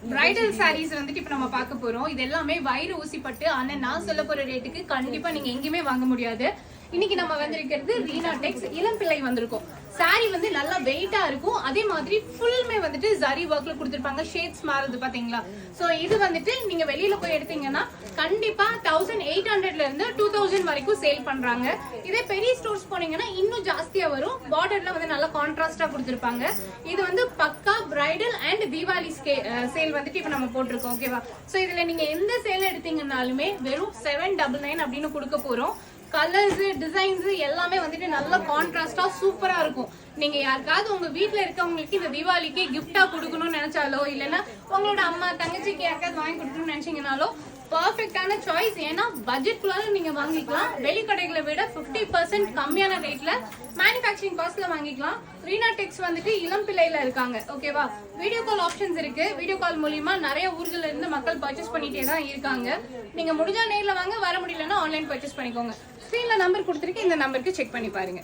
Bridal saris வந்துட்டு இப்ப நம்ம பார்க்க போறோம். இது எல்லாமே வயிறு ஊசிப்பட்டு, ஆனா நான் சொல்ல போற ரேட்டுக்கு கண்டிப்பா நீங்க எங்கேயுமே வாங்க முடியாது. இன்னைக்கு நம்ம வந்திருக்கிறது ரீனா டெக்ஸ் இளம் பிள்ளை வந்திருக்கோம். சாரி வந்து நல்லா வெயிட்டா இருக்கும். அதே மாதிரி ஃபுல்லுமே வந்துட்டு ஜரி ஒர்க்ல கொடுத்துருப்பாங்க. ஷேட்ஸ் மாறுது பாத்தீங்களா? சோ இது வந்துட்டு நீங்க வெளியில போய் எடுத்தீங்கன்னா கண்டிப்பா 1800ல இருந்து 2000 வரைக்கும் சேல் பண்றாங்க. இதே பெரிய ஸ்டோர்ஸ் போனீங்கன்னா இன்னும் ஜாஸ்தியா வரும். பார்டர்ல வந்து நல்லா கான்ட்ராஸ்டா கொடுத்துருப்பாங்க. இது வந்து பக்கா பிரைடல் அண்ட் தீபாவளி சேல் வந்துட்டு இப்ப நம்ம போட்டிருக்கோம். ஓகேவா? சோ இதுல நீங்க எந்த சேல் எடுத்தீங்கன்னாலுமே வெறும் 799 அப்படின்னு கொடுக்க போறோம். கலர்ஸ் டிசைன்ஸ் எல்லாமே வந்துட்டு நல்ல கான்ட்ராஸ்டா சூப்பரா இருக்கும். நீங்க யாருக்காவது உங்க வீட்டுல இருக்கவங்களுக்கு இந்த தீபாவளிக்கு கிஃப்டா கொடுக்கணும்னு நினைச்சாலோ இல்லைன்னா உங்களோட அம்மா தங்கச்சிக்கு யாருக்காவது வாங்கி கொடுக்கணும்னு நினைச்சீங்கனாலோ பர்ஃபெக்டான சாய்ஸ். ஏன்னா பட்ஜெட்குள்ளால நீங்க வாங்கிக்கலாம். வெளிக்கடைகளை விட 50% கம்மியான ரேட்ல மேனுஃபேக்சரிங் காஸ்ட்ல வாங்கிக்கலாம். ரீனா டெக்ஸ் வந்துட்டு இளம் பிள்ளையில இருக்காங்க. ஓகேவா? வீடியோ கால் ஆப்ஷன்ஸ் இருக்கு. வீடியோ கால் மூலியமா நிறைய ஊர்கள்ல இருந்து மக்கள் பர்ச்சேஸ் பண்ணிட்டே தான் இருக்காங்க. நீங்க முடிஞ்சா நேர்ல வாங்க, வர முடியலன்னா ஆன்லைன் பர்ச்சேஸ் பண்ணிக்கோங்க. ஸ்கிரீன்ல நம்பர் கொடுத்துருக்கு. இந்த நம்பருக்கு செக் பண்ணி பாருங்க.